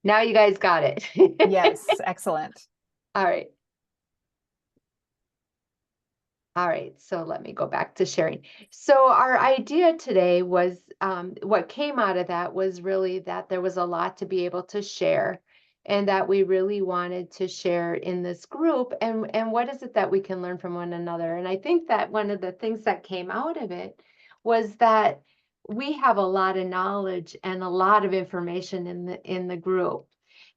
Now you guys got it. Yes, excellent. All right. All right, so let me go back to sharing. So our idea today was, what came out of that was really that there was a lot to be able to share, and that we really wanted to share in this group, and what is it that we can learn from one another. And I think that one of the things that came out of it was that we have a lot of knowledge and a lot of information in the group.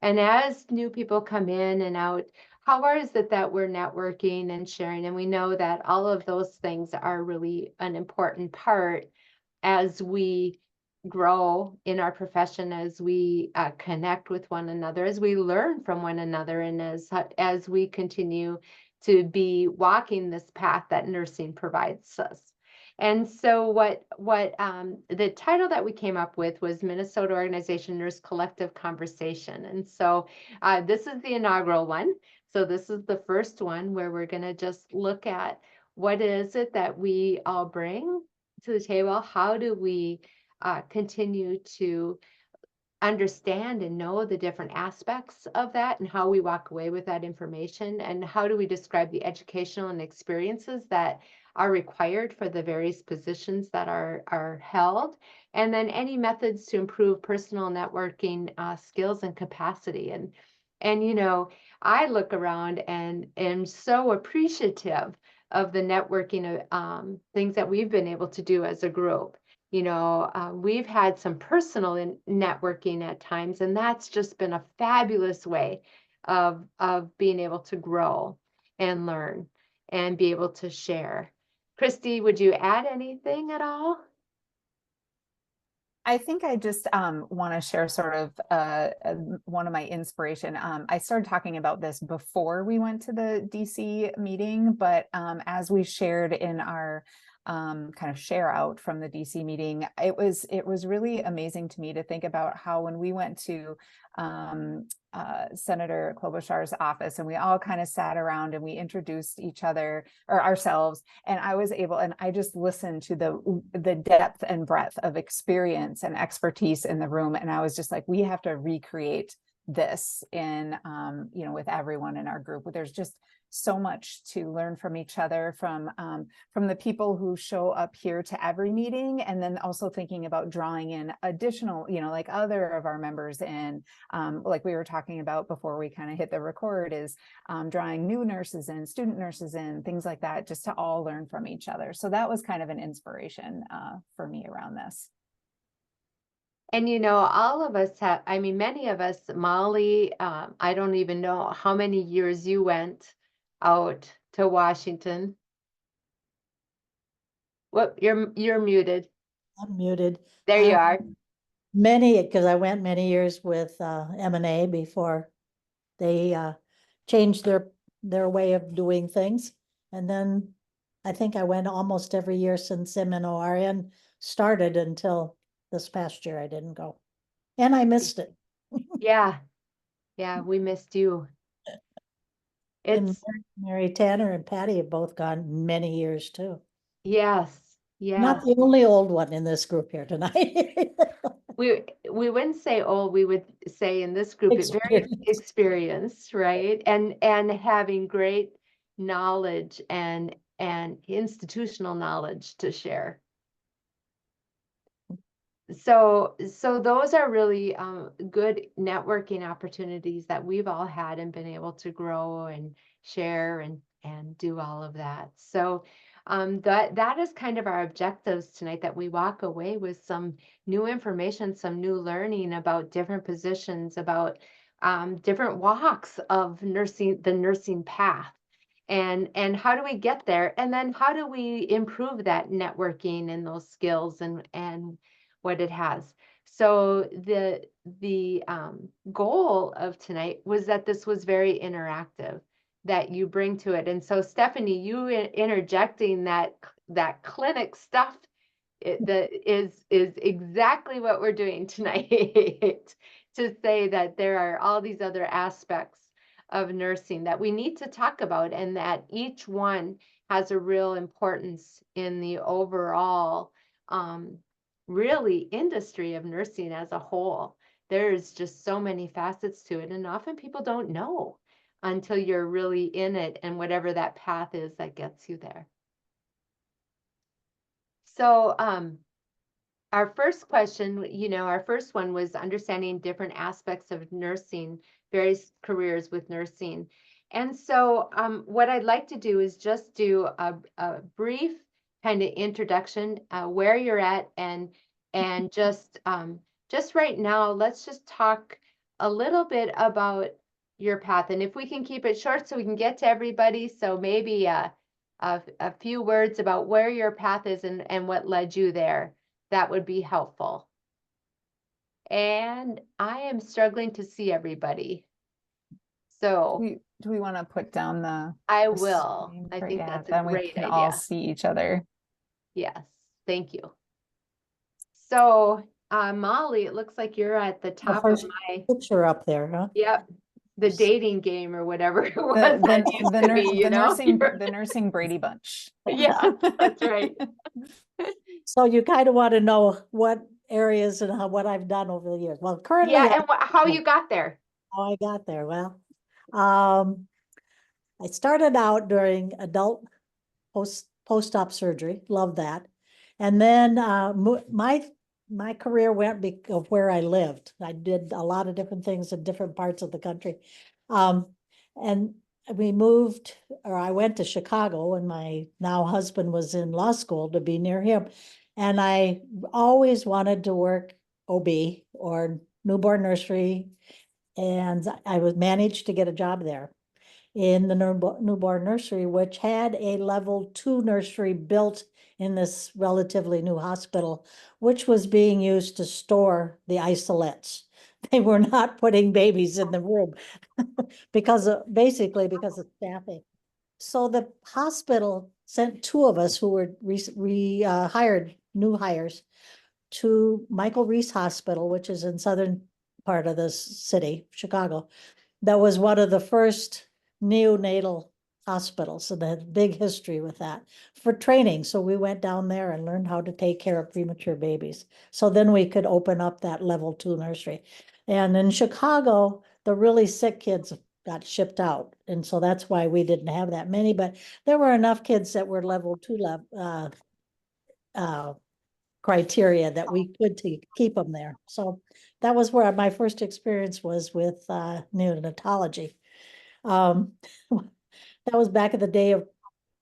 And as new people come in and out, how is it that we're networking and sharing? And we know that all of those things are really an important part as we grow in our profession, as we connect with one another, as we learn from one another, and as we continue to be walking this path that nursing provides us. And so what the title that we came up with was Minnesota Organization Nurse Collective Conversation. And so this is the inaugural one. So this is the first one where we're going to just look at what is it that we all bring to the table. How do we continue to understand and know the different aspects of that, and how we walk away with that information, and how do we describe the educational and experiences that are required for the various positions that are held, and then any methods to improve personal networking skills and capacity. And I look around and am so appreciative of the networking things that we've been able to do as a group. We've had some personal networking at times, and that's just been a fabulous way of being able to grow and learn and be able to share. Christy, would you add anything at all? I think I just want to share sort of one of my inspiration. I started talking about this before we went to the DC meeting, but as we shared in our kind of share out from the DC meeting, it was really amazing to me to think about how when we went to Senator Klobuchar's office, and we all kind of sat around and we introduced each other or ourselves, and I just listened to the depth and breadth of experience and expertise in the room, and I was just like, we have to recreate this in with everyone in our group. There's just so much to learn from each other, from the people who show up here to every meeting, and then also thinking about drawing in additional, like other of our members in, like we were talking about before we kind of hit the record, is drawing new nurses in, student nurses in, things like that, just to all learn from each other. So that was kind of an inspiration for me around this. And all of us have, I mean, many of us, Molly, I don't even know how many years you went out to Washington. What, you're muted. I'm muted. There you are. Because I went many years with M&A before they changed their way of doing things. And then I think I went almost every year since MNORN started until this past year I didn't go. And I missed it. Yeah. Yeah, we missed you. And It's Mary Tanner and Patty have both gone many years too. yes. Not the only old one in this group here tonight. We wouldn't say old, we would say in this group it's very experienced, right? And having great knowledge and institutional knowledge to share. So those are really good networking opportunities that we've all had and been able to grow and share and do all of that. So that is kind of our objectives tonight, that we walk away with some new information, some new learning about different positions, about different walks of nursing, the nursing path. And how do we get there? And then how do we improve that networking and those skills and what it has? So the goal of tonight was that this was very interactive, that you bring to it. And so Stephanie, you interjecting that clinic stuff, that is exactly what we're doing tonight to say that there are all these other aspects of nursing that we need to talk about, and that each one has a real importance in the overall really industry of nursing as a whole. there's just so many facets to it. And often people don't know until you're really in it and whatever that path is that gets you there. So, our first question, our first one was understanding different aspects of nursing, various careers with nursing. And so what I'd like to do is just do a brief kind of introduction, where you're at, and just right now, let's just talk a little bit about your path. And if we can keep it short so we can get to everybody, so maybe a few words about where your path is and what led you there. That would be helpful. And I am struggling to see everybody. So Do we want to put down I the will. screen I for- think yeah, that's a then we great can all idea. see each other. Yes, thank you. So Molly, it looks like you're at the The top of first my, picture up there, huh? yep, the dating game or whatever it was The that used to be, you know? the nursing Brady Bunch. Yeah, that's right. So you kind of want to know what areas and what I've done over the years. Well, currently, Yeah, and how you got there. how I got there. Well, I started out during adult post-op surgery. Love that. And then my career went because of where I lived. I did a lot of different things in different parts of the country. And we moved, or I went to Chicago, and my now husband was in law school to be near him. And I always wanted to work OB or newborn nursery, and I was managed to get a job there in the newborn nursery, which had a level 2 nursery built in this relatively new hospital, which was being used to store the isolates. They were not putting babies in the room basically because of staffing. So the hospital sent two of us who were hired, new hires, to Michael Reese Hospital, which is in southern part of the city, Chicago. That was one of the first neonatal hospitals, and had big history with that for training. So we went down there and learned how to take care of premature babies. So then we could open up that level 2 nursery. And in Chicago, the really sick kids got shipped out. And so that's why we didn't have that many, but there were enough kids that were level 2 criteria that we could keep them there. So that was where my first experience was with neonatology. That was back in the day of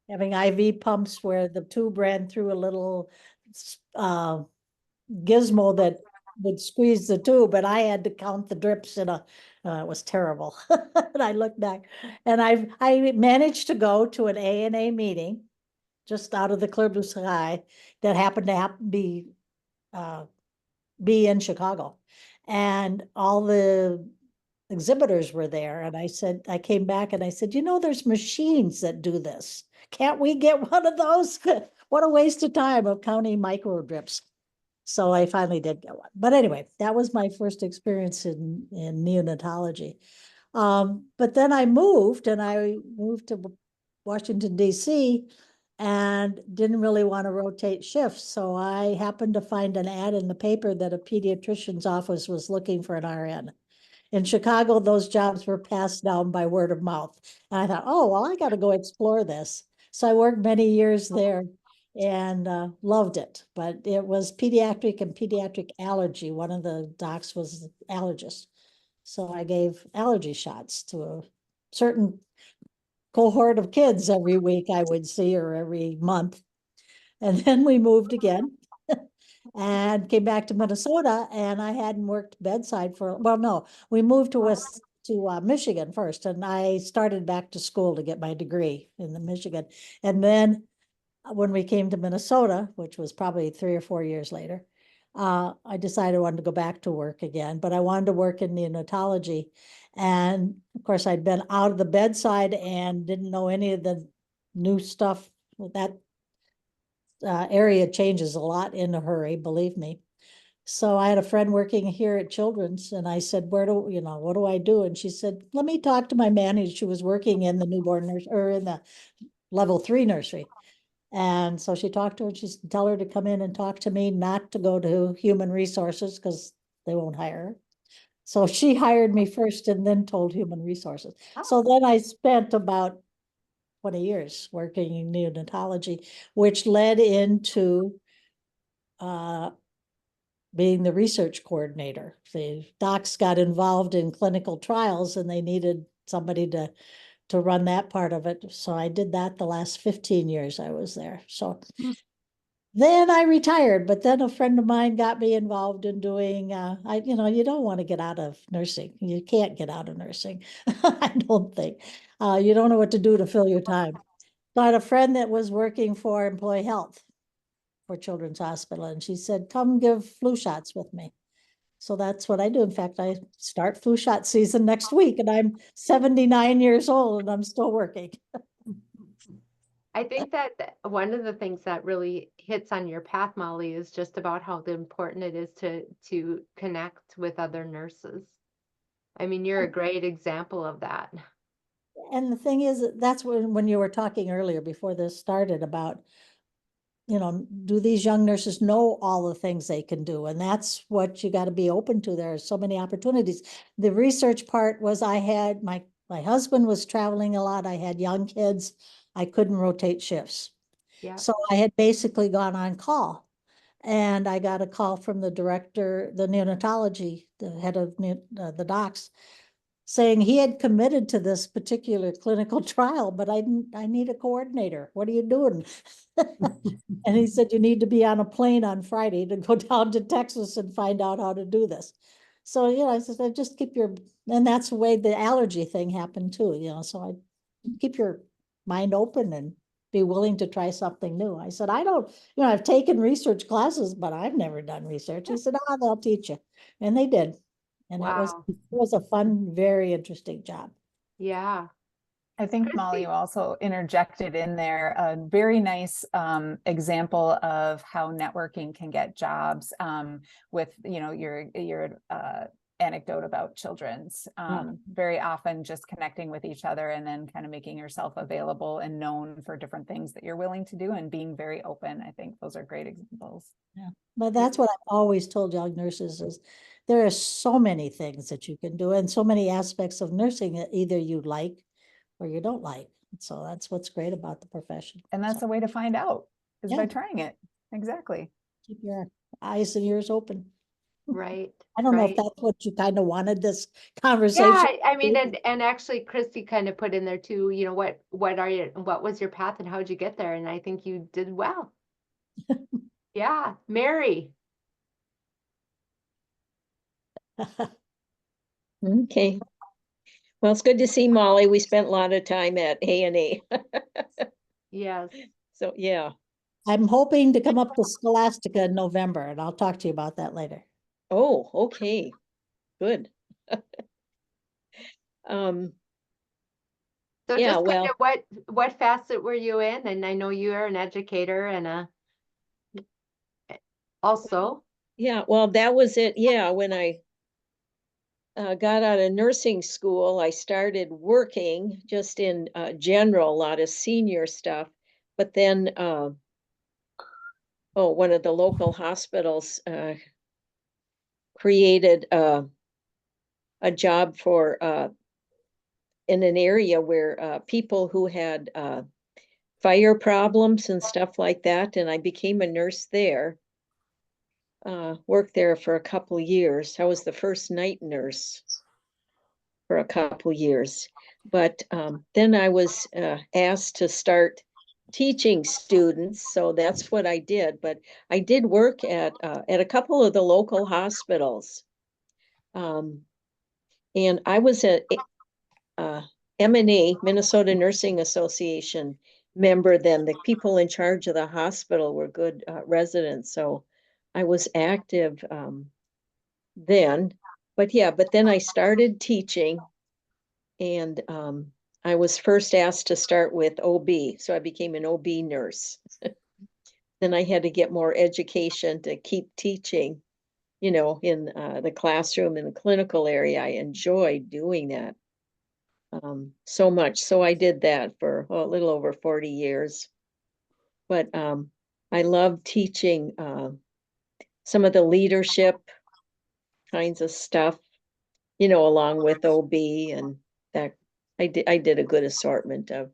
having IV pumps where the tube ran through a little gizmo that would squeeze the tube, and I had to count the drips it was terrible. And I look back, and I managed to go to an ANA meeting just out of the clear blue sky that happened to be in Chicago, and all the exhibitors were there. And I came back and I said, there's machines that do this. Can't we get one of those? What a waste of time of counting micro drips. So I finally did get one. But anyway, that was my first experience in neonatology. But then I moved to Washington, D.C., and didn't really want to rotate shifts. So I happened to find an ad in the paper that a pediatrician's office was looking for an RN. In Chicago, those jobs were passed down by word of mouth. And I thought, oh, well, I got to go explore this. So I worked many years there and loved it. But it was pediatric and pediatric allergy. One of the docs was an allergist. So I gave allergy shots to a certain cohort of kids every week I would see, or every month. And then we moved again and came back to Minnesota, and I hadn't worked bedside no, we moved to Michigan first, and I started back to school to get my degree in the Michigan. And then when we came to Minnesota, which was probably 3 or 4 years later, I decided I wanted to go back to work again, but I wanted to work in neonatology. And of course, I'd been out of the bedside and didn't know any of the new stuff. That area changes a lot in a hurry, believe me. So I had a friend working here at Children's, and I said, what do I do? And she said, let me talk to my manager. She was working in the newborn nurse, or in the level 3 nursery. And so she talked to her, and she said, tell her to come in and talk to me, not to go to human resources because they won't hire her. So she hired me first and then told Human Resources. Oh. So then I spent about 20 years working in neonatology, which led into being the research coordinator. The docs got involved in clinical trials and they needed somebody to run that part of it. So I did that the last 15 years I was there. So then I retired, but then a friend of mine got me involved in doing, you don't want to get out of nursing. You can't get out of nursing, I don't think. You don't know what to do to fill your time. So I had a friend that was working for Employee Health for Children's Hospital, and she said, come give flu shots with me. So that's what I do. In fact, I start flu shot season next week, and I'm 79 years old and I'm still working. I think that one of the things that really hits on your path, Molly, is just about how important it is to connect with other nurses. I mean, you're a great example of that. And the thing is, that's when you were talking earlier before this started about, do these young nurses know all the things they can do? And that's what you got to be open to. There are so many opportunities. The research part was I had my husband was traveling a lot. I had young kids. I couldn't rotate shifts. Yeah. So I had basically gone on call. And I got a call from the director, the neonatology, the head of the docs, saying he had committed to this particular clinical trial, but I need a coordinator. What are you doing? And he said, you need to be on a plane on Friday to go down to Texas and find out how to do this. So, I said, just keep and that's the way the allergy thing happened too, so I keep your mind open and be willing to try something new. I said, I don't, I've taken research classes, but I've never done research. He said, they'll teach you. And they did. And it Wow. was a fun, very interesting job. Yeah. I think, Molly, you also interjected in there a very nice example of how networking can get jobs with, your anecdote about children's. Very often just connecting with each other and then kind of making yourself available and known for different things that you're willing to do and being very open. I think those are great examples. Yeah, but that's what I've always told young nurses is there are so many things that you can do and so many aspects of nursing that either you like or you don't like. So that's what's great about the profession. And that's a way to find out is Yeah. by trying it. Exactly. Keep your eyes and ears open. Right. I don't know if Right. that's what you kind of wanted this conversation. Yeah, I mean, and actually Christy kind of put in there too, what was your path and how did you get there? And I think you did well. Yeah, Mary. Okay. Well, it's good to see Molly. We spent a lot of time at A&E. Yes. So, yeah. I'm hoping to come up to Scholastica in November, and I'll talk to you about that later. Oh, okay. Good. So Yeah, just kind well, of what facet were you in? And I know you are an educator and also. yeah, well, that was it. Yeah, when I got out of nursing school, I started working just in general, a lot of senior stuff. But then, one of the local hospitals created a job for in an area where people who had fire problems and stuff like that, and I became a nurse there. Worked there for a couple years. I was the first night nurse for a couple years, but then I was asked to start teaching students, so that's what I did. But I did work at a couple of the local hospitals, and I was a MNA, Minnesota Nursing Association member then. The people in charge of the hospital were good residents, so I was active then. But then I started teaching, and I was first asked to start with OB, so I became an OB nurse. Then I had to get more education to keep teaching, in the classroom in the clinical area. I enjoyed doing that so much. So I did that for a little over 40 years. But I love teaching some of the leadership kinds of stuff. along with OB and that. I did a good assortment of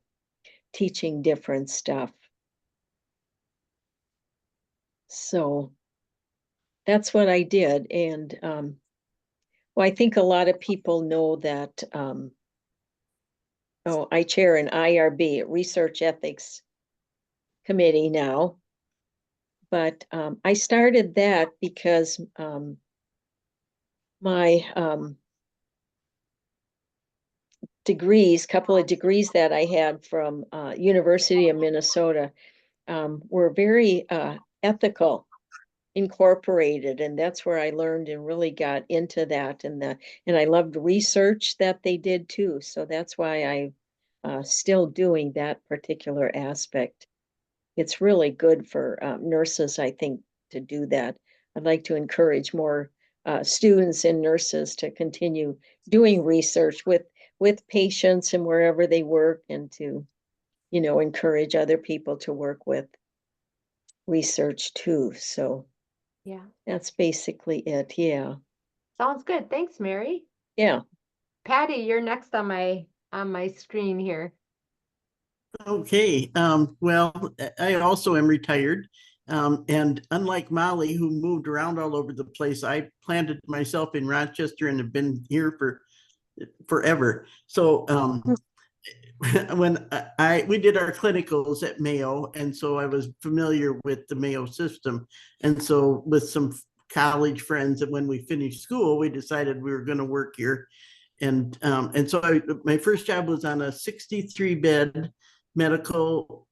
teaching different stuff. So that's what I did. And well, I think a lot of people know that I chair an IRB, Research Ethics Committee now. But I started that because my couple of degrees that I had from University of Minnesota were very ethical, incorporated, and that's where I learned and really got into that. And I loved research that they did too. So that's why I still doing that particular aspect. It's really good for nurses, I think, to do that. I'd like to encourage more students and nurses to continue doing research with patients and wherever they work, and to, encourage other people to work with research too. So Yeah, that's basically it. Yeah. sounds good. Thanks, Mary. Yeah. Patty, you're next on my screen here. Okay, well, I also am retired. And unlike Molly, who moved around all over the place, I planted myself in Rochester and have been here for forever. So when we did our clinicals at Mayo, and so I was familiar with the Mayo system. And so with some college friends, and when we finished school, we decided we were going to work here. And so my first job was on a 63-bed medical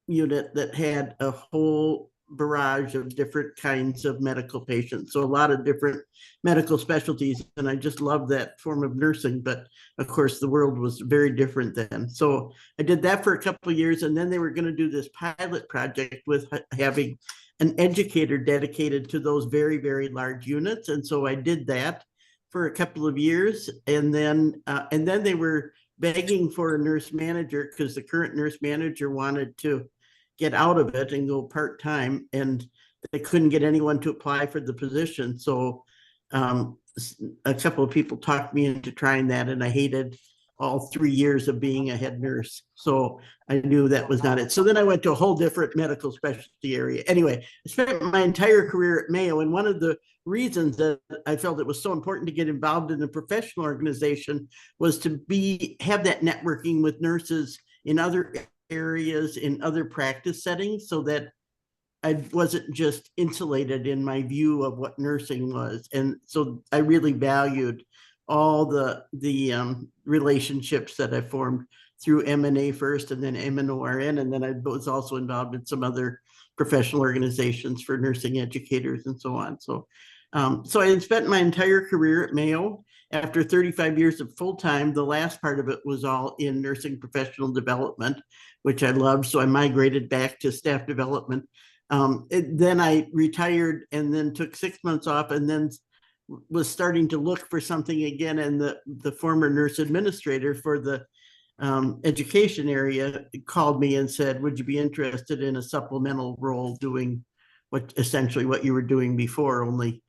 unit that had a whole barrage of different kinds of medical patients. So a lot of different medical specialties. And I just loved that form of nursing. But of course, the world was very different then. So I did that for a couple of years. And then they were going to do this pilot project with having an educator dedicated to those very, very large units. And so I did that for a couple of years. And then they were begging for a nurse manager because the current nurse manager wanted to get out of it and go part-time, and they couldn't get anyone to apply for the position. So a couple of people talked me into trying that, and I hated all 3 years of being a head nurse. So I knew that was not it. So then I went to a whole different medical specialty area. Anyway, I spent my entire career at Mayo, and one of the reasons that I felt it was so important to get involved in a professional organization was to have that networking with nurses in other areas, in other practice settings, so that I wasn't just insulated in my view of what nursing was. And so I really valued all the relationships that I formed through MNA first, and then MNORN, and then I was also involved in some other professional organizations for nursing educators and so on. So I had spent my entire career at Mayo. After 35 years of full-time, the last part of it was all in nursing professional development, which I loved. So I migrated back to staff development. Then I retired and then took 6 months off, and then was starting to look for something again. And the former nurse administrator for the education area called me and said, would you be interested in a supplemental role doing essentially what you were doing before, only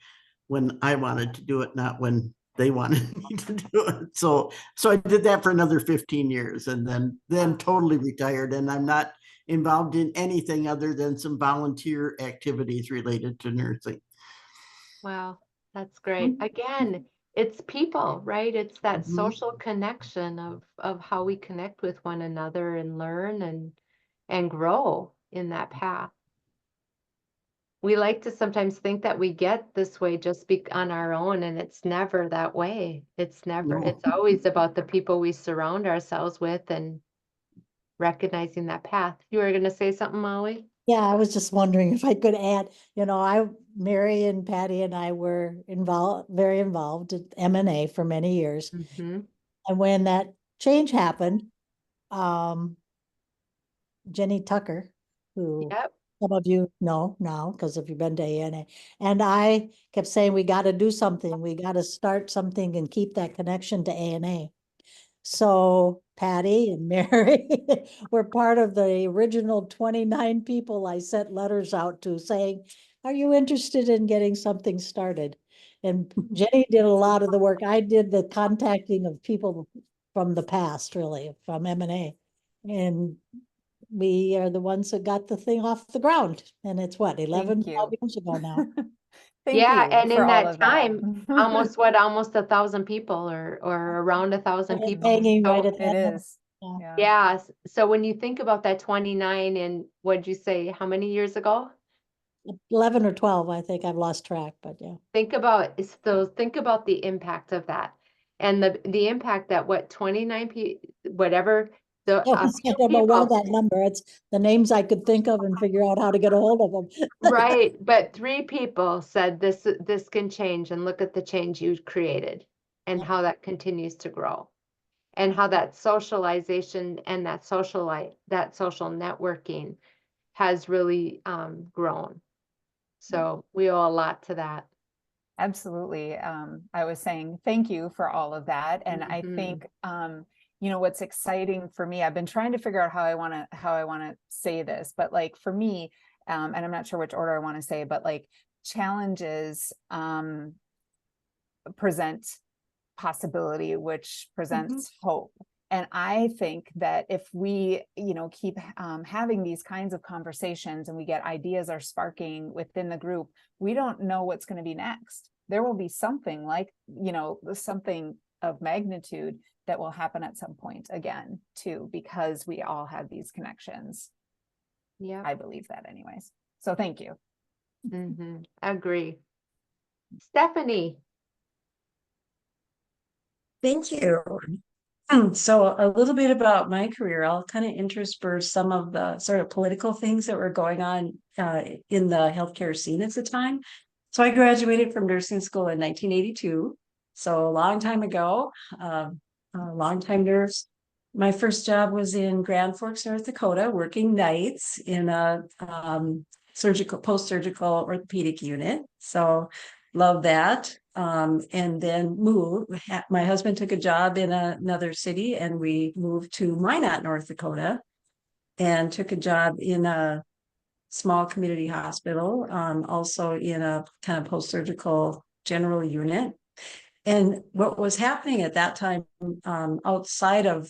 when I wanted to do it, not when they wanted me to do it. So I did that for another 15 years, and then totally retired. And I'm not involved in anything other than some volunteer activities related to nursing. Wow, that's great. Again, it's people, right? It's that social connection of how we connect with one another and learn and grow in that path. We like to sometimes think that we get this way just on our own, and it's never that way. It's never. No. It's always about the people we surround ourselves with and recognizing that path. You were going to say something, Molly? Yeah, I was just wondering if I could add, Mary and Patty and I were very involved at MNA for many years. Mm-hmm. And when that change happened, Jenny Tucker, who Yep. some of you know now because if you've been to ANA, and I kept saying, we got to do something. We got to start something and keep that connection to ANA. So Patty and Mary were part of the original 29 people I sent letters out to saying, are you interested in getting something started? And Jenny did a lot of the work. I did the contacting of people from the past, really, from M&A. And we are the ones that got the thing off the ground. And it's what, 11, Thank 12 you. years ago now. Thank Yeah, you and for in all that of that. time, almost 1,000 people or around 1,000 It's people. hanging right So at It that number. is. Yeah. Yeah. yeah, so when you think about that 29 and what'd you say, how many years ago? 11 or 12, I think. I've lost track, but yeah. Think about the impact of that and the impact that what 29 whatever the I few don't know why people, that number. It's the names I could think of and figure out how to get a hold of them. right, but 3 people said this can change and look at the change you created and how that continues to grow and how that socialization and that social networking has really grown. So we owe a lot to that. Absolutely. I was saying thank you for all of that. And I Mhm. think what's exciting for me, I've been trying to figure out how I want to say this, but like for me, and I'm not sure which order I want to say, but like challenges present possibility, which presents hope. And I think that if we, keep having these kinds of conversations and we get ideas are sparking within the group, we don't know what's going to be next. There will be something like, something of magnitude that will happen at some point again, too, because we all have these connections. Yeah. I believe that anyways. So thank you. Agree. Stephanie. Thank you. So a little bit about my career. I'll kind of intersperse some of the sort of political things that were going on in the healthcare scene at the time. So I graduated from nursing school in 1982. So a long time ago, a long-time nurse. My first job was in Grand Forks, North Dakota, working nights in a post-surgical orthopedic unit. So love that. And then moved. My husband took a job in another city and we moved to Minot, North Dakota, and took a job in a small community hospital, also in a kind of post-surgical general unit. And what was happening at that time, outside of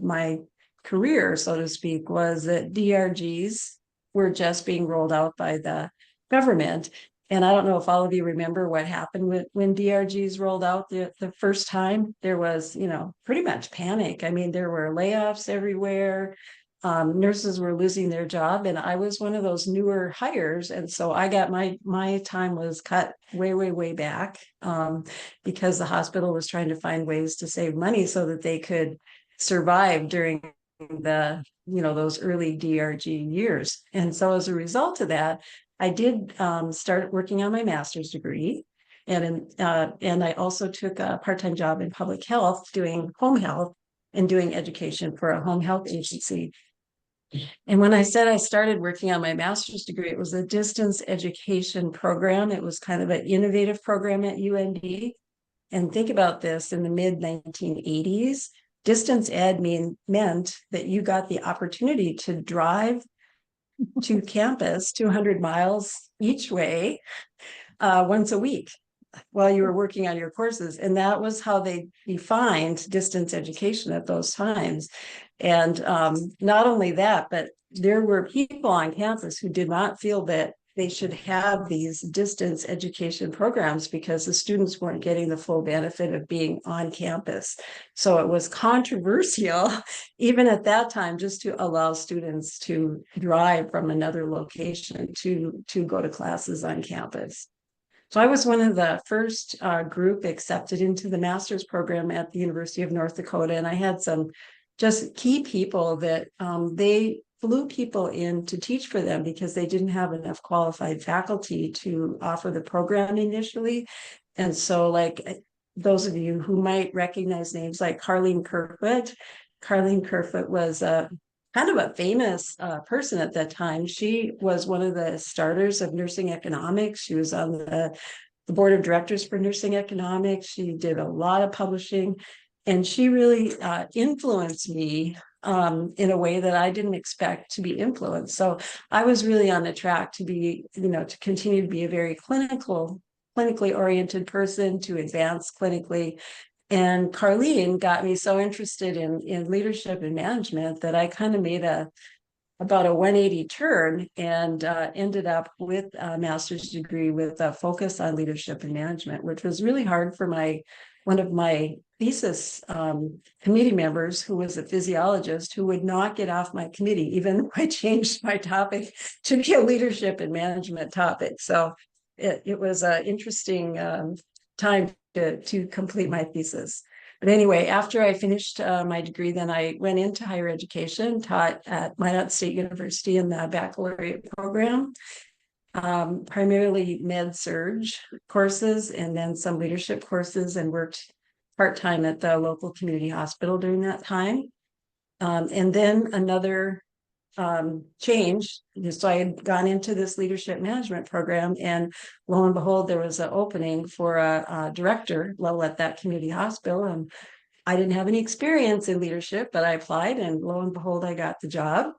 my career, so to speak, was that DRGs were just being rolled out by the government. And I don't know if all of you remember what happened when DRGs rolled out the first time. There was, pretty much panic. I mean, there were layoffs everywhere. Nurses were losing their job, and I was one of those newer hires. And so I got my time was cut way, way, way back because the hospital was trying to find ways to save money so that they could survive during the, those early DRG years. And so as a result of that, I did start working on my master's degree. And I also took a part-time job in public health doing home health and doing education for a home health agency. And when I said I started working on my master's degree, it was a distance education program. It was kind of an innovative program at UND. And think about this, in the mid 1980s, distance ed meant that you got the opportunity to drive to campus 200 miles each way once a week while you were working on your courses. And that was how they defined distance education at those times. And not only that, but there were people on campus who did not feel that they should have these distance education programs because the students weren't getting the full benefit of being on campus. So it was controversial, even at that time, just to allow students to drive from another location to go to classes on campus. So I was one of the first group accepted into the master's program at the University of North Dakota. And I had some just key people that they flew people in to teach for them because they didn't have enough qualified faculty to offer the program initially. And so like those of you who might recognize names like Carlene Kerfoot. Carlene Kerfoot was kind of a famous person at that time. She was one of the starters of nursing economics. She was on the board of directors for nursing economics. She did a lot of publishing, and she really influenced me in a way that I didn't expect to be influenced. So I was really on the track to be, to continue to be a very clinical clinically oriented person to advance clinically. And Carlene got me so interested in leadership and management that I kind of made about a 180 turn and ended up with a master's degree with a focus on leadership and management, which was really hard for one of my thesis committee members, who was a physiologist, who would not get off my committee, even though I changed my topic to be a leadership and management topic. So it was an interesting time to complete my thesis. But anyway, after I finished my degree, then I went into higher education, taught at Minot State University in the baccalaureate program, primarily med-surg courses and then some leadership courses, and worked part-time at the local community hospital during that time. And then another change. So I had gone into this leadership management program, and lo and behold, there was an opening for a director level at that community hospital. And I didn't have any experience in leadership, but I applied, and lo and behold, I got the job.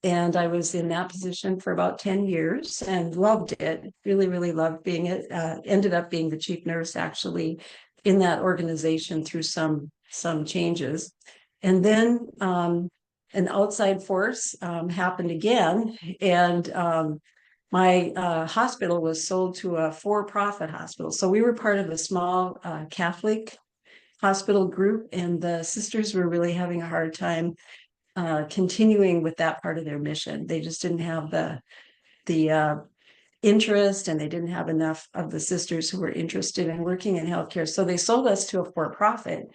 And I was in that position for about 10 years and loved it. Really, really loved being it. Ended up being the chief nurse actually in that organization through some changes. And then an outside force happened again, and my hospital was sold to a for-profit hospital. So we were part of a small Catholic hospital group, and the sisters were really having a hard time continuing with that part of their mission. They just didn't have the interest, and they didn't have enough of the sisters who were interested in working in healthcare. So they sold us to a for-profit.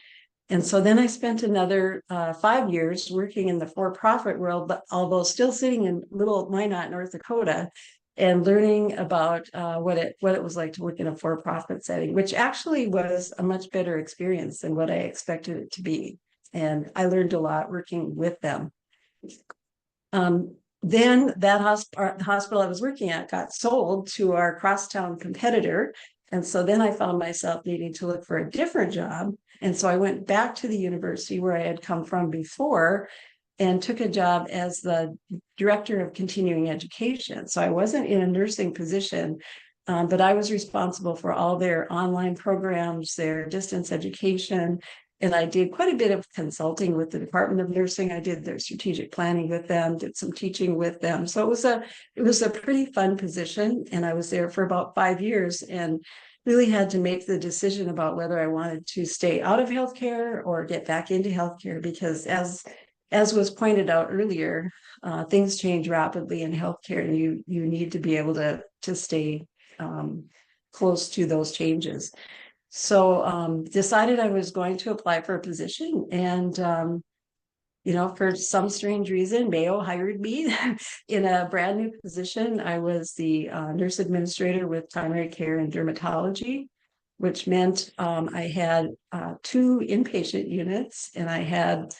And so then I spent another 5 years working in the for-profit world, but although still sitting in little Minot, North Dakota, and learning about what it was like to work in a for-profit setting, which actually was a much better experience than what I expected it to be. And I learned a lot working with them. Then that hospital I was working at got sold to our crosstown competitor. And so then I found myself needing to look for a different job. And so I went back to the university where I had come from before and took a job as the director of continuing education. So I wasn't in a nursing position, but I was responsible for all their online programs, their distance education. And I did quite a bit of consulting with the Department of Nursing. I did their strategic planning with them, did some teaching with them. So it was a pretty fun position. And I was there for about 5 years and really had to make the decision about whether I wanted to stay out of healthcare or get back into healthcare, because as was pointed out earlier, things change rapidly in healthcare, and you need to be able to stay close to those changes. So decided I was going to apply for a position, and for some strange reason, Mayo hired me in a brand new position. I was the nurse administrator with primary care and dermatology, which meant I had 2 inpatient units, and I had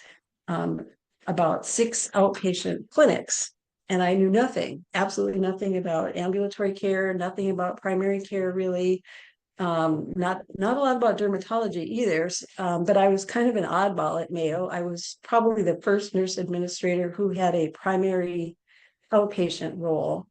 about 6 outpatient clinics. And I knew nothing, absolutely nothing about ambulatory care, nothing about primary care really. Not a lot about dermatology either, but I was kind of an oddball at Mayo. I was probably the first nurse administrator who had a primary outpatient role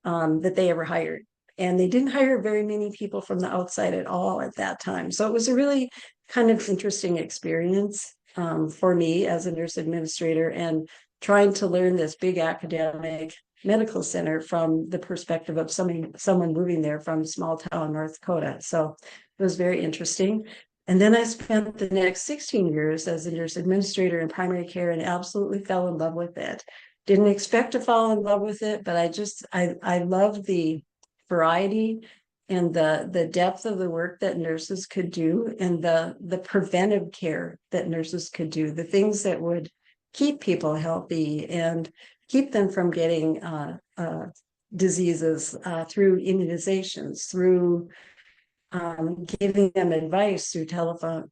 that they ever hired. And they didn't hire very many people from the outside at all at that time. So it was a really kind of interesting experience for me as a nurse administrator, and trying to learn this big academic medical center from the perspective of someone moving there from small town North Dakota. So it was very interesting. And then I spent the next 16 years as a nurse administrator in primary care and absolutely fell in love with it. Didn't expect to fall in love with it, but I love the variety and the depth of the work that nurses could do, and the preventive care that nurses could do, the things that would keep people healthy and keep them from getting diseases through immunizations, through giving them advice through telephone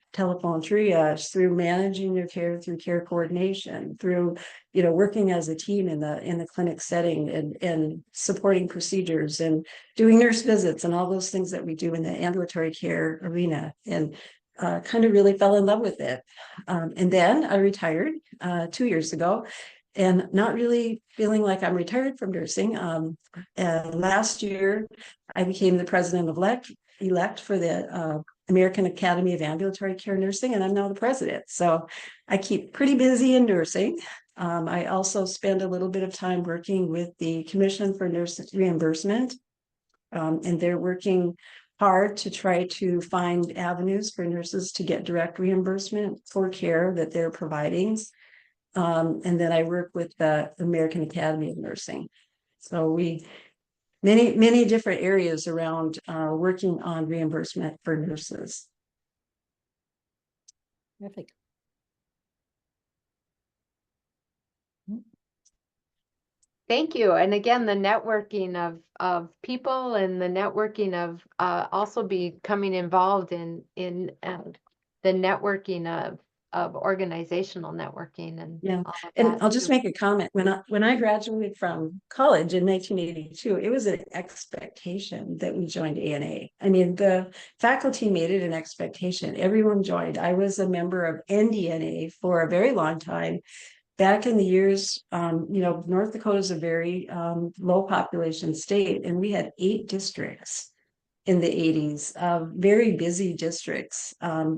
triage, through managing their care, through care coordination, through working as a team in the clinic setting, and supporting procedures and doing nurse visits and all those things that we do in the ambulatory care arena, and kind of really fell in love with it. And then I retired 2 years ago and not really feeling like I'm retired from nursing. Last year, I became the president-elect for the American Academy of Ambulatory Care Nursing, and I'm now the president. So I keep pretty busy in nursing. I also spend a little bit of time working with the Commission for Nurse Reimbursement, and they're working hard to try to find avenues for nurses to get direct reimbursement for care that they're providing. And then I work with the American Academy of Nursing. So many different areas around working on reimbursement for nurses. Terrific. Thank you. And again, the networking of people and the networking of also becoming involved in the networking of organizational networking and Yeah, all of and that I'll just too. make a comment. When I graduated from college in 1982, it was an expectation that we joined ANA. I mean, the faculty made it an expectation. Everyone joined. I was a member of NDNA for a very long time. Back in the years, North Dakota is a very low population state, and we had 8 districts in the 80s, very busy districts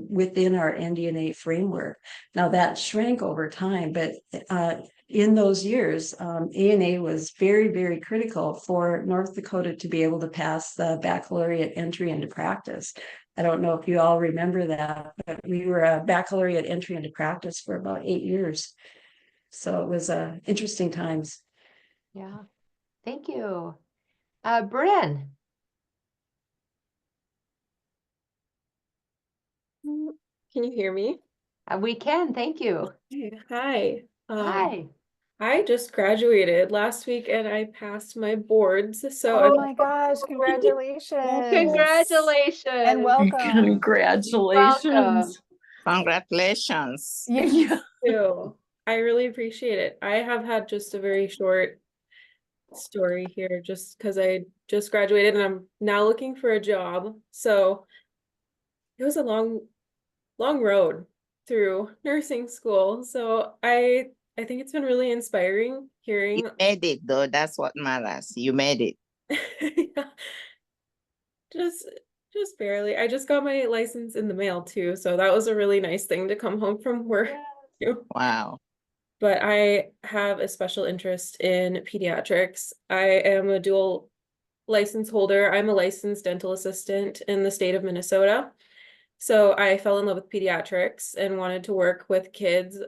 within our NDNA framework. Now that shrank over time, but in those years, ANA was very, very critical for North Dakota to be able to pass the baccalaureate entry into practice. I don't know if you all remember that, but we were a baccalaureate entry into practice for about 8 years. So it was interesting times. Yeah. Thank you. Bryn. Can you hear me? We can, thank you. Hi. Hi. I just graduated last week and I passed my boards. So Oh my gosh, congratulations. Congratulations. And welcome. Congratulations. Congratulations. Yeah. I really appreciate it. I have had just a very short story here just because I just graduated and I'm now looking for a job. So it was a long road through nursing school. So I think it's been really inspiring hearing. You made it though. That's what matters. You made it. Yeah. Just barely. I just got my license in the mail too, so that was a really nice thing to come home from work. Too. Wow. But I have a special interest in pediatrics. I am a dual license holder. I'm a licensed dental assistant in the state of Minnesota. So I fell in love with pediatrics and wanted to work with kids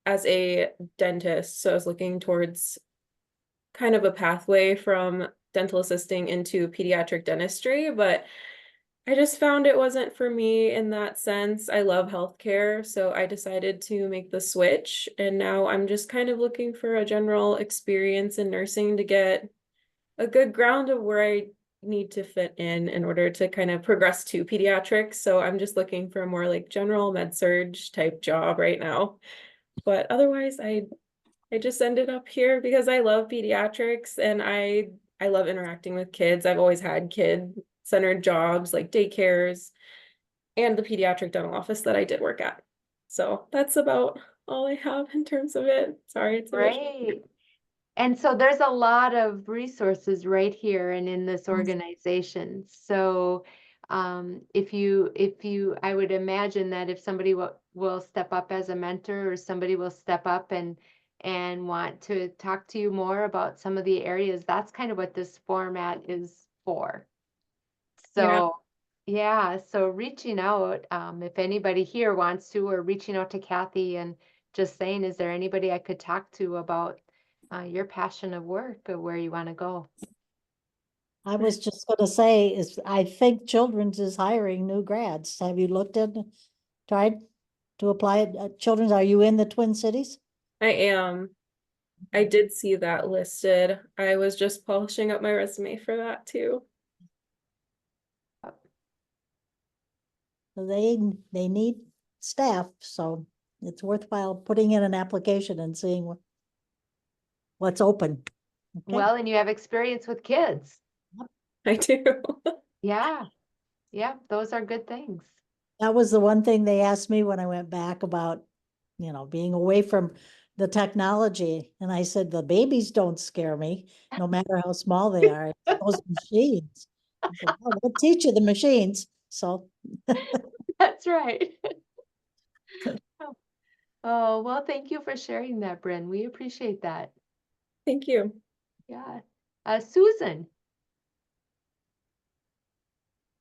as a dentist. So I was looking towards kind of a pathway from dental assisting into pediatric dentistry, but I just found it wasn't for me in that sense. I love healthcare, so I decided to make the switch, and now I'm just kind of looking for a general experience in nursing to get a good ground of where I need to fit in order to kind of progress to pediatrics. So I'm just looking for a more like general med surge type job right now. But otherwise, I just ended up here because I love pediatrics and I love interacting with kids. I've always had kid-centered jobs like daycares and the pediatric dental office that I did work at. So that's about all I have in terms of it. Sorry, it's Great. And so there's a lot of resources right here and in this organization. So if you, I would imagine that if somebody will step up as a mentor or somebody will step up and want to talk to you more about some of the areas, that's kind of what this format is for. So yeah, so reaching out, if anybody here wants to, or reaching out to Kathy and just saying, is there anybody I could talk to about your passion of work or where you want to go? I was just gonna say is I think Children's is hiring new grads. Have you tried to apply at Children's? Are you in the Twin Cities? I am. I did see that listed. I was just polishing up my resume for that too. So they need staff, so it's worthwhile putting in an application and seeing what's open. Okay. Well, and you have experience with kids. I do. Yeah. Yeah, those are good things. That was the one thing they asked me when I went back about, being away from the technology. And I said, the babies don't scare me, no matter how small they are. It's those machines. I said, "Oh, we'll teach you the machines." So That's right. Oh, well, thank you for sharing that, Bryn. We appreciate that. Thank you. Yeah. Susan,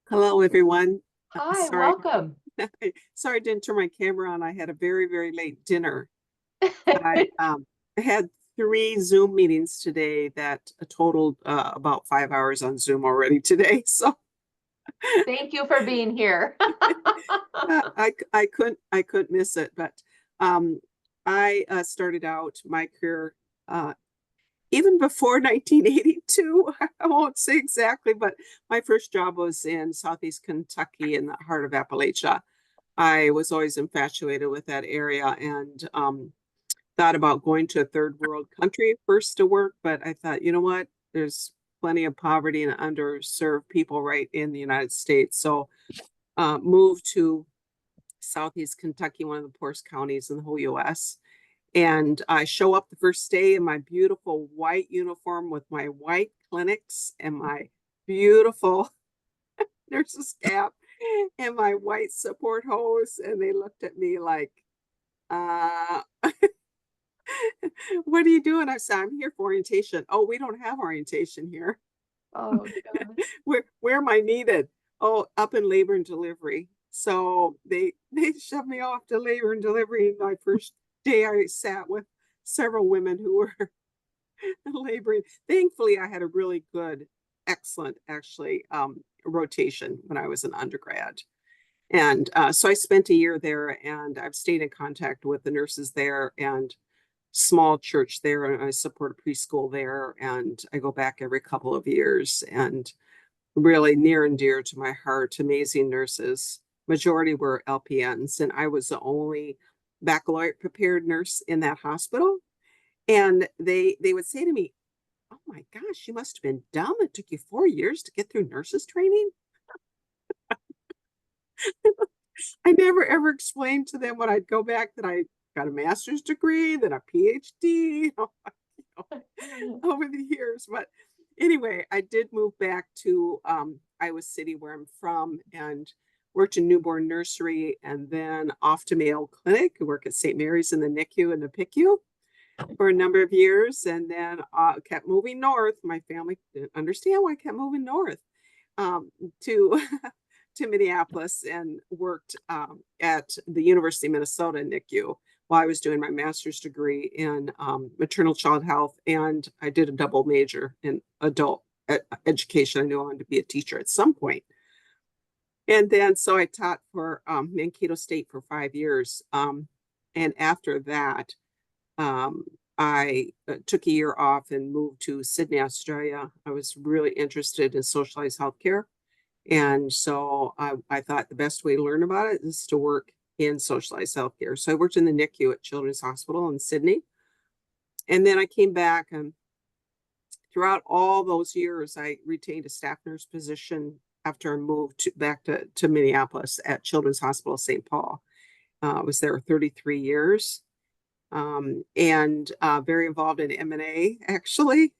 Hello, everyone. hi, Sorry, welcome. sorry I didn't turn my camera on. I had a very, very late dinner. I had 3 Zoom meetings today that totaled about 5 hours on Zoom already today. So Thank you for being here. I couldn't miss it. But I started out my career even before 1982. I won't say exactly, but my first job was in Southeast Kentucky in the heart of Appalachia. I was always infatuated with that area and thought about going to a third world country first to work, but I thought, you know what? There's plenty of poverty and underserved people right in the United States. So moved to Southeast Kentucky, one of the poorest counties in the whole US. And I show up the first day in my beautiful white uniform with my white clinics and my beautiful nurse's cap and my white support hose. And they looked at me like, what are you doing? I said, I'm here for orientation. Oh, we don't have orientation here. Oh, God. Where am I needed? Oh, up in labor and delivery. So they shoved me off to labor and delivery. My first day I sat with several women who were laboring. Thankfully, I had a really good, excellent, actually, rotation when I was an undergrad. And so I spent a year there, and I've stayed in contact with the nurses there and small church there. And I support a preschool there, and I go back every couple of years, and really near and dear to my heart, amazing nurses. Majority were LPNs, and I was the only baccalaureate prepared nurse in that hospital. And they would say to me, "Oh my gosh, you must have been dumb. It took you 4 years to get through nurses training." I never ever explained to them when I'd go back that I got a master's degree, then a PhD, over the years. But anyway, I did move back to Iowa City, where I'm from, and worked in newborn nursery, and then off to Mayo Clinic, work at St. Mary's in the NICU and the PICU for a number of years, and then kept moving north. My family didn't understand why I kept moving north to to Minneapolis, and worked at the University of Minnesota NICU while I was doing my master's degree in maternal child health, and I did a double major in adult education. I knew I wanted to be a teacher at some point. And then so I taught for Mankato State for 5 years. And after that, I took a year off and moved to Sydney, Australia. I was really interested in socialized healthcare. And so I thought the best way to learn about it is to work in socialized healthcare. So I worked in the NICU at Children's Hospital in Sydney. And then I came back, and throughout all those years, I retained a staff nurse position after I moved back to Minneapolis at Children's Hospital St. Paul. I was there 33 years and very involved in M&A, actually,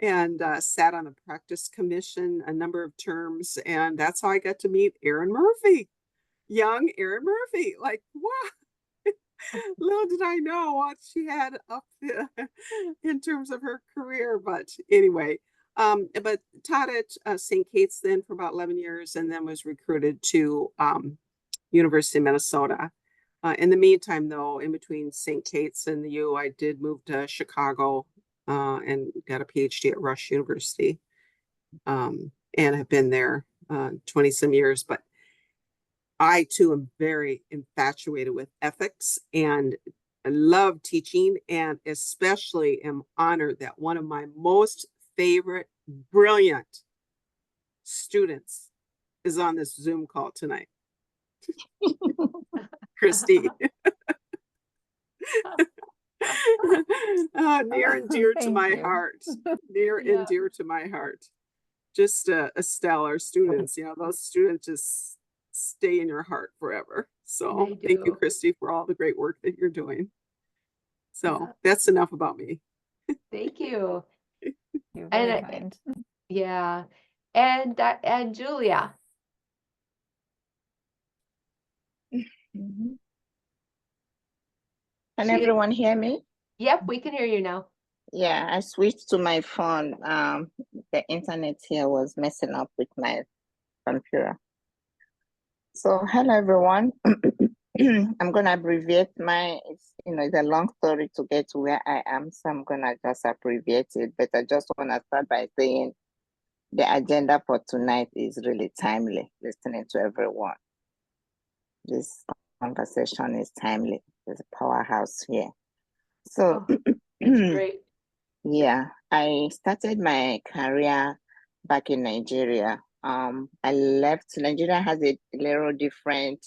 and sat on the practice commission a number of terms. And that's how I got to meet Erin Murphy, young Erin Murphy. Like, wow, little did I know what she had up in terms of her career. But anyway, but taught at St. Kate's then for about 11 years, and then was recruited to University of Minnesota. In the meantime, though, in between St. Kate's and the U, I did move to Chicago and got a PhD at Rush University, and have been there 20 some years. But I too am very infatuated with ethics, and I love teaching, and especially am honored that one of my most favorite, brilliant students is on this Zoom call tonight. Christy. Near and dear to my heart. Near and dear to my heart. Just a stellar students. You know, those students just stay in your heart forever. So thank you, Christy, for all the great work that you're doing. So that's enough about me. Thank you. You're And very kind. yeah. And Julia. Mhm. Can She- everyone hear me? Yep, we can hear you now. Yeah, I switched to my phone. The internet here was messing up with my computer. So hello everyone. I'm gonna abbreviate it's a long story to get to where I am, so I'm gonna just abbreviate it. But I just wanna start by saying the agenda for tonight is really timely, listening to everyone. This conversation is timely. There's a powerhouse here. So Oh, that's great. yeah, I started my career back in Nigeria. I left. Nigeria has a little different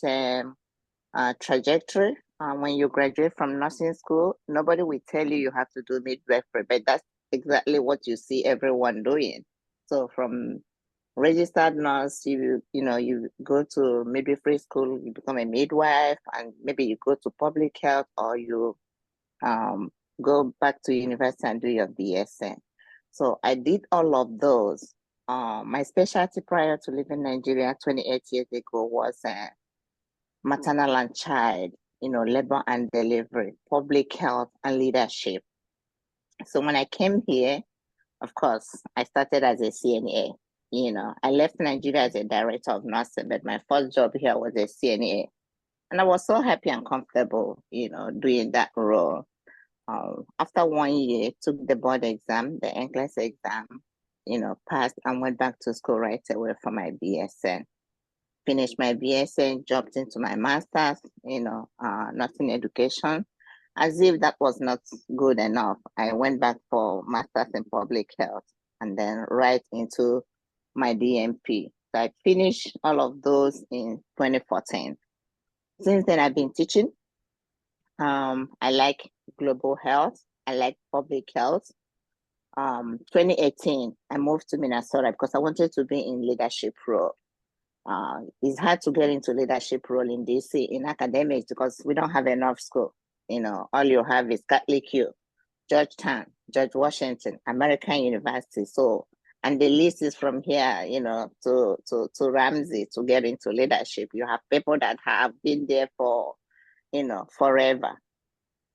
trajectory. When you graduate from nursing school, nobody will tell you have to do midwifery, but that's exactly what you see everyone doing. So from registered nurse, you go to midwifery school, you become a midwife, and maybe you go to public health, or you um, go back to university and do your BSN. So I did all of those. My specialty prior to leaving Nigeria 28 years ago was maternal and child, labor and delivery, public health, and leadership. So when I came here, of course, I started as a CNA. I left Nigeria as a director of nursing, but my first job here was a CNA. And I was so happy and comfortable, doing that role. After 1 year, took the board exam, the NCLEX exam, passed and went back to school right away for my BSN. Finished my BSN, jumped into my master's, nursing education. As if that was not good enough, I went back for master's in public health and then right into my DMP. So I finished all of those in 2014. Since then, I've been teaching. I like global health. I like public health. 2018, I moved to Minnesota because I wanted to be in leadership role. It's hard to get into leadership role in DC in academics because we don't have enough school. All you have is Catholic U, Georgetown, George Washington, American University. So, and the list is from here, to Ramsey to get into leadership. You have people that have been there for, forever.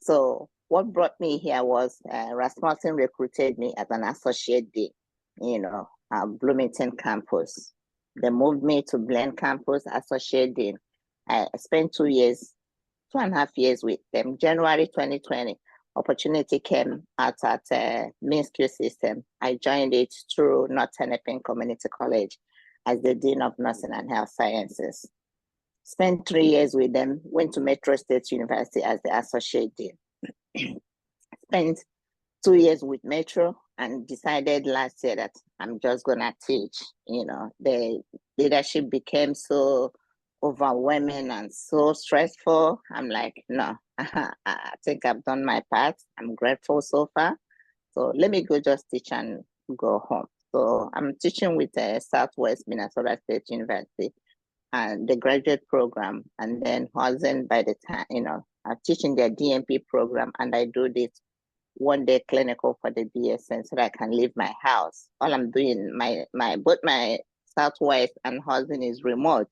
So what brought me here was Rasmussen recruited me as an associate dean, Bloomington campus. They moved me to Glen campus, associate dean. I spent 2.5 years with them. January 2020, opportunity came out at MNORN system. I joined it through North Hennepin Community College as the Dean of Nursing and Health Sciences. Spent 3 years with them, went to Metro State University as the associate dean. Spent 2 years with Metro and decided last year that I'm just gonna teach. The leadership became so overwhelming and so stressful. I'm like, no, I think I've done my part. I'm grateful so far. So let me go just teach and go home. So I'm teaching with Southwest Minnesota State University and the graduate program, and then Housing by the time, I'm teaching their DMP program, and I do this 1 day clinical for the BSN so that I can leave my house. All I'm doing, both my Southwest and Housing is remote.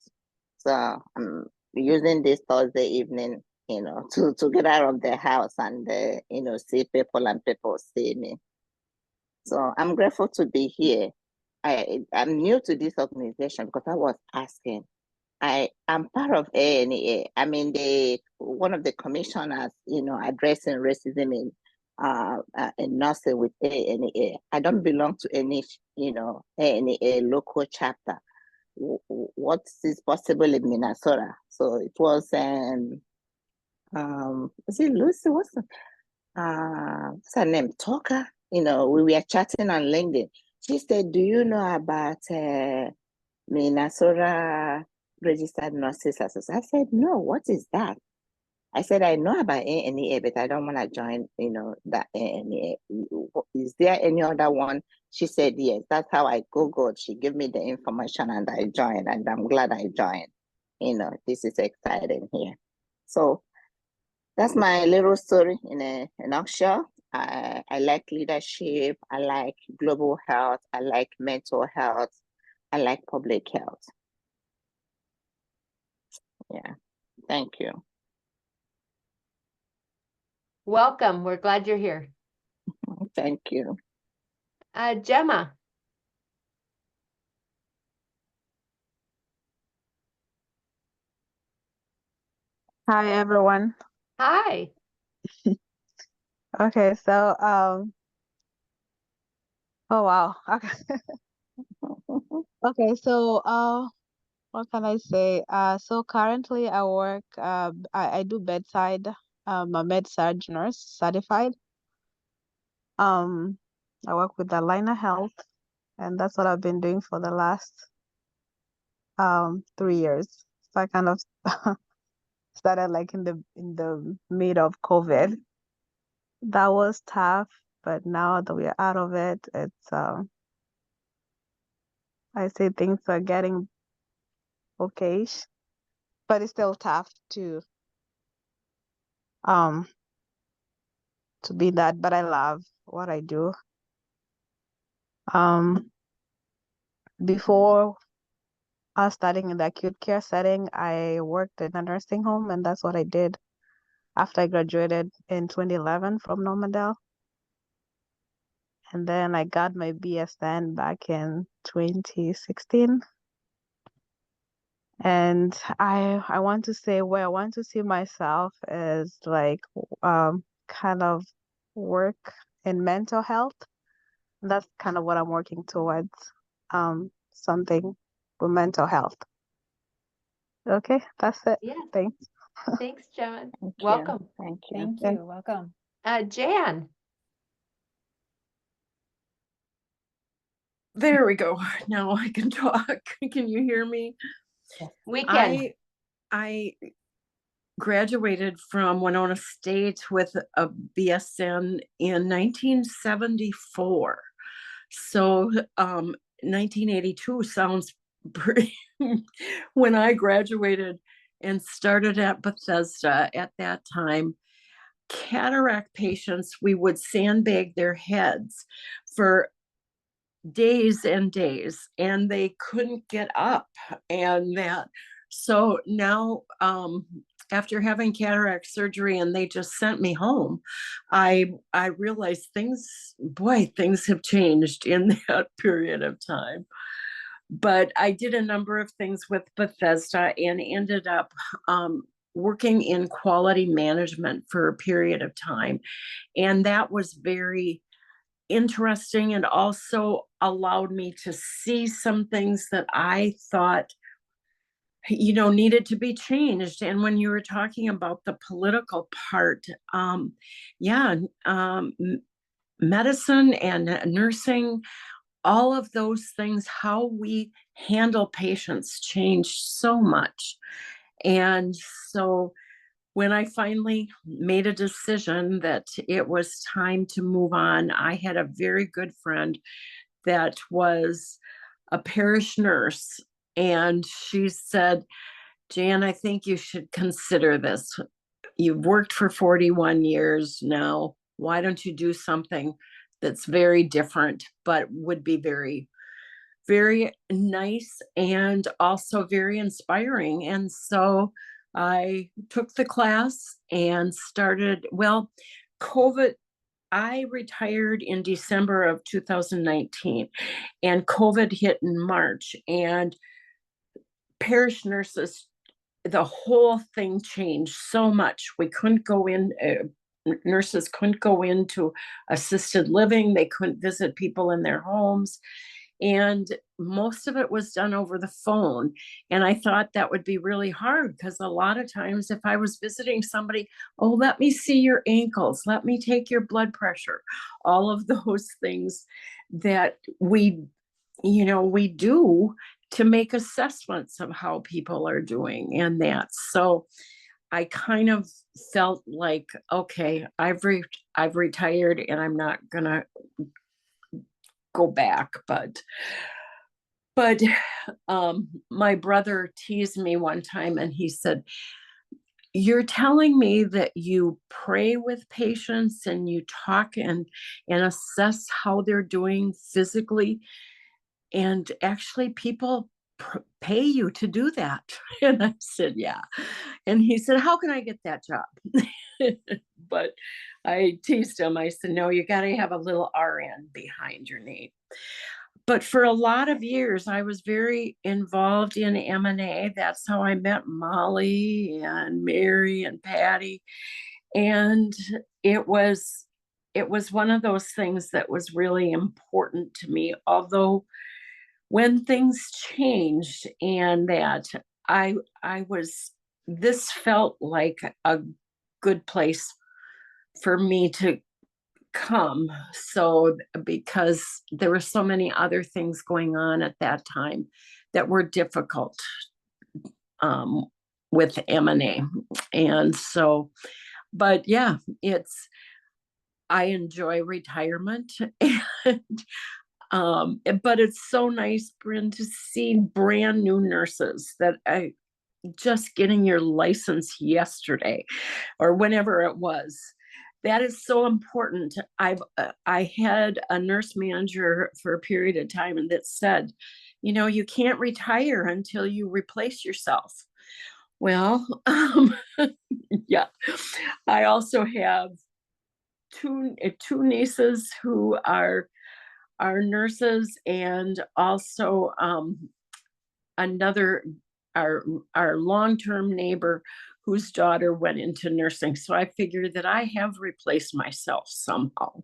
So I'm using this Thursday evening, to get out of the house and, see people and people see me. So I'm grateful to be here. I'm new to this organization because I was asking. I am part of ANEA. I mean, one of the commissioners, addressing racism in nursing with ANEA. I don't belong to any, ANEA local chapter. What is possible in Minnesota? So it was, is it Lucy? What's her name? Talker. We were chatting on LinkedIn. She said, "Do you know about Minnesota Registered Nurses Association?" I said, "No, what is that?" I said, "I know about ANEA, but I don't want to join, that ANEA. Is there any other one?" She said, "Yes." That's how I Googled. She gave me the information and I joined, and I'm glad I joined. This is exciting here. So that's my little story in a nutshell. I like leadership. I like global health. I like mental health. I like public health. Yeah, thank you. Welcome. We're glad you're here. Thank you. Gemma. Hi everyone. Hi. Okay, so oh wow. Okay. Okay, so what can I say? So currently I work I do bedside, a med-surg nurse certified. I work with Alina Health, and that's what I've been doing for the last 3 years. So I kind of started like in the mid of COVID. That was tough, but now that we're out of it, it's I say things are getting okay, but it's still tough um to be that, but I love what I do. Before us starting in the acute care setting, I worked in a nursing home, and that's what I did after I graduated in 2011 from Normandale. And then I got my BSN back in 2016. And I want to say where I want to see myself is like kind of work in mental health. That's kind of what I'm working towards, something with mental health. Okay, that's it. Yeah. Thanks. Thanks, Gemma. Thank you. Welcome. Thank you. Thank Yeah. you. Welcome. Jan. There we go. Now I can talk. Can you hear me? We can. I graduated from Winona State with a BSN in 1974. So 1982 sounds pretty when I graduated and started at Bethesda at that time. Cataract patients, we would sandbag their heads for days and days, and they couldn't get up. And that, so now after having cataract surgery and they just sent me home, I realized things have changed in that period of time. But I did a number of things with Bethesda and ended up working in quality management for a period of time. And that was very interesting and also allowed me to see some things that I thought, needed to be changed. And when you were talking about the political part, medicine and nursing, all of those things, how we handle patients changed so much. And so when I finally made a decision that it was time to move on, I had a very good friend that was a parish nurse. And she said, Jan, I think you should consider this. You've worked for 41 years now. Why don't you do something that's very different, but would be very, very nice and also very inspiring? And so I took the class and started, COVID, I retired in December of 2019 and COVID hit in March, and parish nurses, the whole thing changed so much. We couldn't go in, nurses couldn't go into assisted living. They couldn't visit people in their homes. And most of it was done over the phone. And I thought that would be really hard because a lot of times if I was visiting somebody, oh, let me see your ankles, let me take your blood pressure, all of those things that we do to make assessments of how people are doing and that. So I kind of felt like, okay, I've retired and I'm not gonna go back, but my brother teased me one time and he said, you're telling me that you pray with patients and you talk and assess how they're doing physically, and actually people pay you to do that. And I said, yeah. And he said, how can I get that job? But I teased him. I said, no, you got to have a little RN behind your name. But for a lot of years, I was very involved in M&A. That's how I met Molly and Mary and Patty. And it was one of those things that was really important to me. Although when things changed and that this felt like a good place for me to come. So because there were so many other things going on at that time that were difficult with M&A. And so, but yeah, I enjoy retirement. And but it's so nice, Bryn, to see brand new nurses that just getting your license yesterday or whenever it was. That is so important. I had a nurse manager for a period of time and that said, you can't retire until you replace yourself. Well, yeah. I also have two nieces who are nurses, and also our long-term neighbor whose daughter went into nursing. So I figured that I have replaced myself somehow.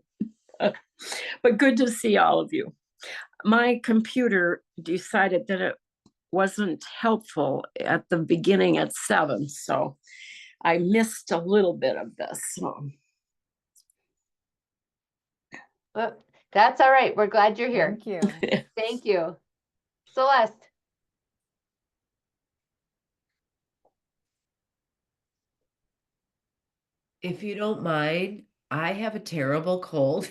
But good to see all of you. My computer decided that it wasn't helpful at the beginning at 7, so I missed a little bit of this. So. Well, that's all right. We're glad you're here. Thank you. Thank you. Celeste. If you don't mind, I have a terrible cold.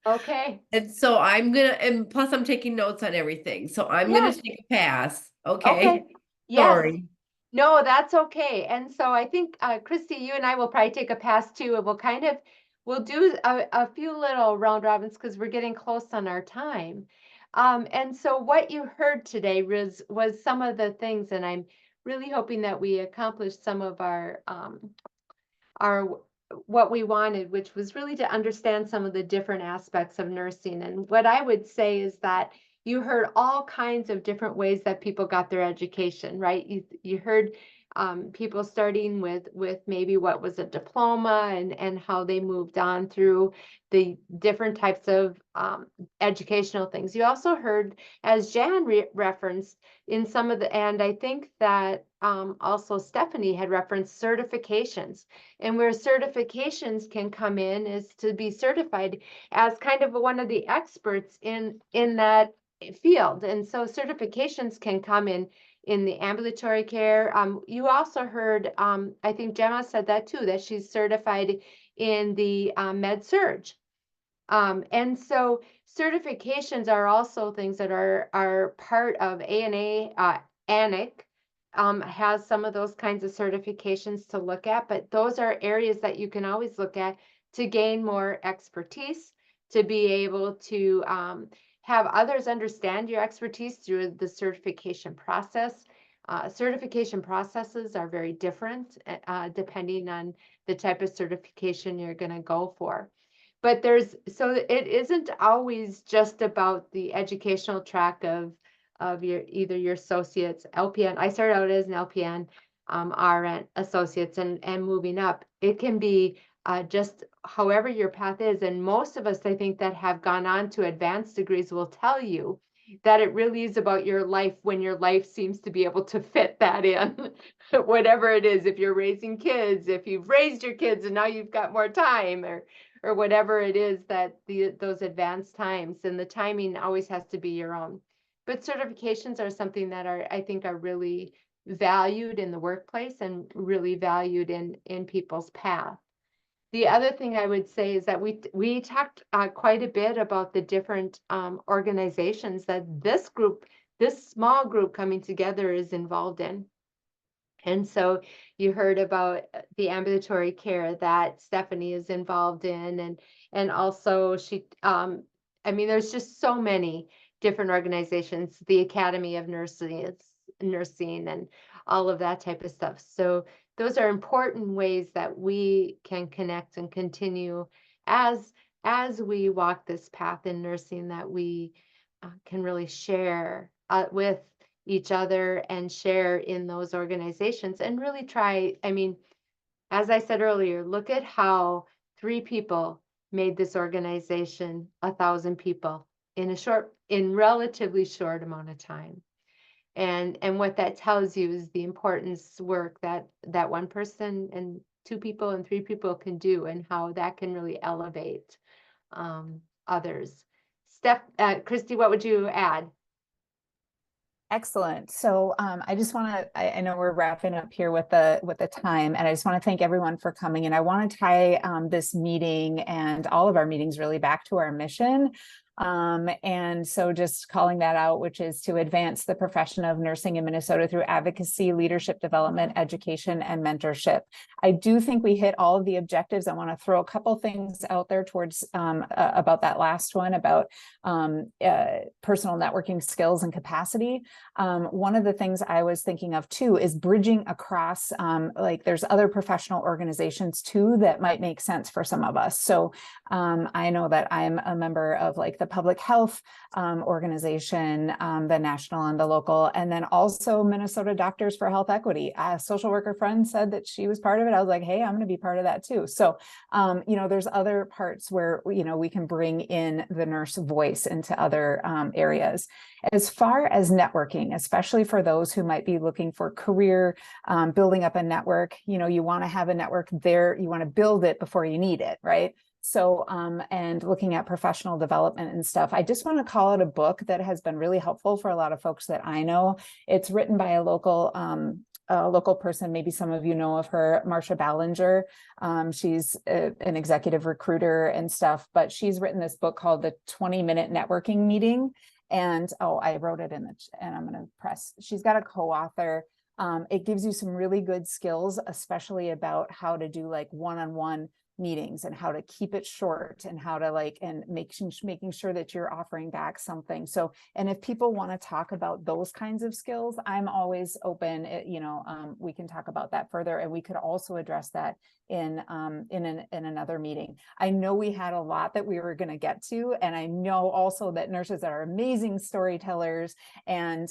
Okay. And so and plus I'm taking notes on everything. So I'm gonna take a pass. Okay. Yes. Sorry. No, that's okay. And so I think, Christy, you and I will probably take a pass too, and we'll do a few little round robins because we're getting close on our time. And so what you heard today was some of the things, and I'm really hoping that we accomplished some of our what we wanted, which was really to understand some of the different aspects of nursing. And what I would say is that you heard all kinds of different ways that people got their education, right? You heard people starting with maybe what was a diploma and how they moved on through the different types of educational things. You also heard, as Jan referenced in some of and I think that also Stephanie had referenced certifications, and where certifications can come in is to be certified as kind of one of the experts in that field. And so certifications can come in the ambulatory care. You also heard, I think Gemma said that too, that she's certified in the med surg. And so certifications are also things that are part of ANA. ANIC has some of those kinds of certifications to look at, but those are areas that you can always look at to gain more expertise, to be able to have others understand your expertise through the certification process. Certification processes are very different depending on the type of certification you're going to go for. But so it isn't always just about the educational track of either your associates, LPN. I started out as an LPN, RN associates, and moving up. It can be just however your path is. And most of us, I think, that have gone on to advanced degrees will tell you that it really is about your life when your life seems to be able to fit that in, whatever it is. If you're raising kids, if you've raised your kids and now you've got more time, or whatever it is that those advanced times, and the timing always has to be your own. But certifications are something that I think are really valued in the workplace and really valued in people's path. The other thing I would say is that we talked quite a bit about the different organizations that this small group coming together is involved in. And so you heard about the ambulatory care that Stephanie is involved in, and also she, I mean, there's just so many different organizations, the Academy of Nursing and all of that type of stuff. So those are important ways that we can connect and continue as we walk this path in nursing, that we can really share with each other and share in those organizations and really try. I mean, as I said earlier, look at how 3 people made this organization 1,000 people in relatively short amount of time. And what that tells you is the importance work that one person and 2 people and 3 people can do, and how that can really elevate others. Christy, what would you add? Excellent. So I just want to, I know we're wrapping up here with the time, and I just want to thank everyone for coming. And I want to tie this meeting and all of our meetings really back to our mission. And so just calling that out, which is to advance the profession of nursing in Minnesota through advocacy, leadership development, education, and mentorship. I do think we hit all of the objectives. I want to throw a couple things out there towards about that last one, about personal networking skills and capacity. One of the things I was thinking of too is bridging across, like there's other professional organizations too that might make sense for some of us. So I know that I'm a member of like the public health organization, the national and the local, and then also Minnesota Doctors for Health Equity. A social worker friend said that she was part of it. I was like, hey, I'm going to be part of that too. So, you know, there's other parts where, you know, we can bring in the nurse voice into other areas. As far as networking, especially for those who might be looking for career, building up a network, you know, you want to have a network there, you want to build it before you need it, right? So, and looking at professional development and stuff, I just want to call out a book that has been really helpful for a lot of folks that I know. It's written by a local person. Maybe some of you know of her, Marsha Ballinger. She's an executive recruiter and stuff, but she's written this book called The 20-Minute Networking Meeting. And, oh, I wrote it in the, and I'm going to press. She's got a co-author. It gives you some really good skills, especially about how to do like one-on-one meetings and how to keep it short and how to like, and making sure that you're offering back something. So, and if people want to talk about those kinds of skills, I'm always open, you know, we can talk about that further, and we could also address that in another meeting. I know we had a lot that we were going to get to, and I know also that nurses are amazing storytellers, and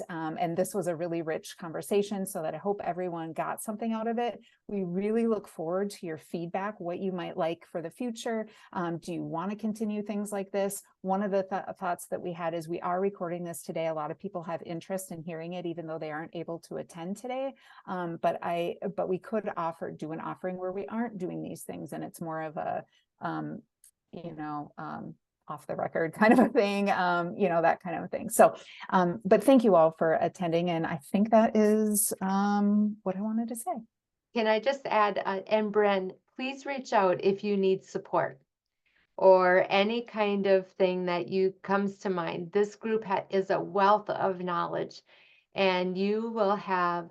this was a really rich conversation, so that I hope everyone got something out of it. We really look forward to your feedback, what you might like for the future. Do you want to continue things like this? One of the thoughts that we had is we are recording this today. A lot of people have interest in hearing it, even though they aren't able to attend today. But we could do an offering where we aren't doing these things, and it's more of a, you know, off the record kind of a thing, you know, that kind of a thing. So, but thank you all for attending. And I think that is what I wanted to say. Can I just add, and Bren, please reach out if you need support or any kind of thing that you comes to mind. This group is a wealth of knowledge, and you will have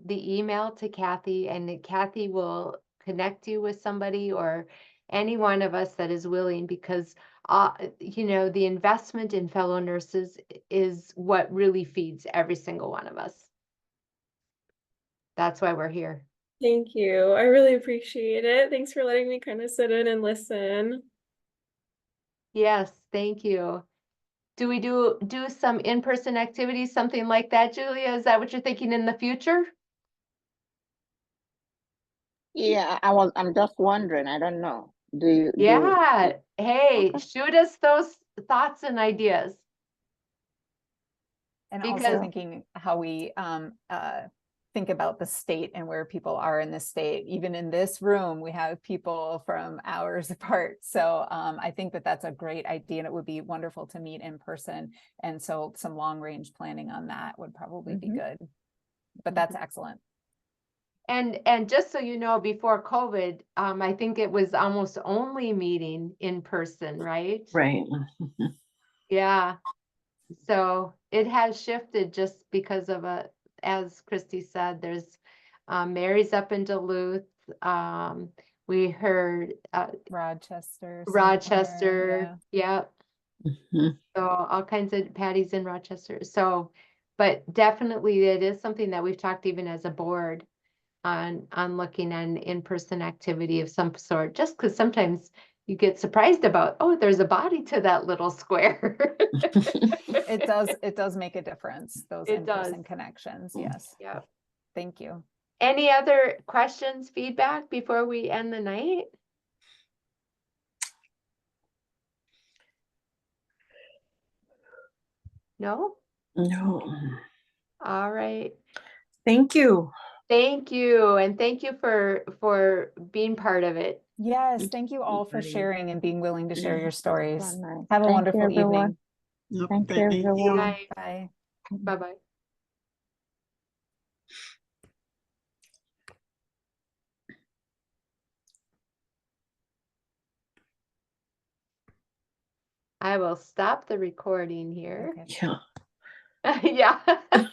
the email to Kathy, and Kathy will connect you with somebody or any one of us that is willing, because you know, the investment in fellow nurses is what really feeds every single one of us. That's why we're here. Thank you. I really appreciate it. Thanks for letting me kind of sit in and listen. Yes, thank you. Do we do some in-person activities, something like that, Julia? Is that what you're thinking in the future? Yeah, I'm just wondering. I don't know. Do you? Yeah. Hey, Okay. shoot us those thoughts and ideas. And Because- also thinking how we think about the state and where people are in the state. Even in this room, we have people from hours apart. So I think that that's a great idea, and it would be wonderful to meet in person. And so some long range planning on that would probably be good. But that's excellent. And just so you know, before COVID, I think it was almost only meeting in person, right? Right. Yeah. So it has shifted just because of as Christy said, there's Mary's up in Duluth. We heard Rochester. Rochester. Yep. Mhm. So all kinds of Patty's in Rochester. So, but definitely it is something that we've talked even as a board on looking at an in-person activity of some sort, just because sometimes you get surprised about, oh, there's a body to that little square. It does make a difference, those It does. in-person connections. Yes. Yeah. Thank you. Any other questions, feedback before we end the night? No? No. All right. Thank you. Thank you. And thank you for being part of it. Yes. Thank you all for Everybody. sharing and being willing to share your stories. Nice. Have a Thank you, wonderful everyone. evening. Yep, Thank you, thank everyone. Bye. Bye. Bye-bye. I will stop the recording here. Okay. Yeah. Yeah.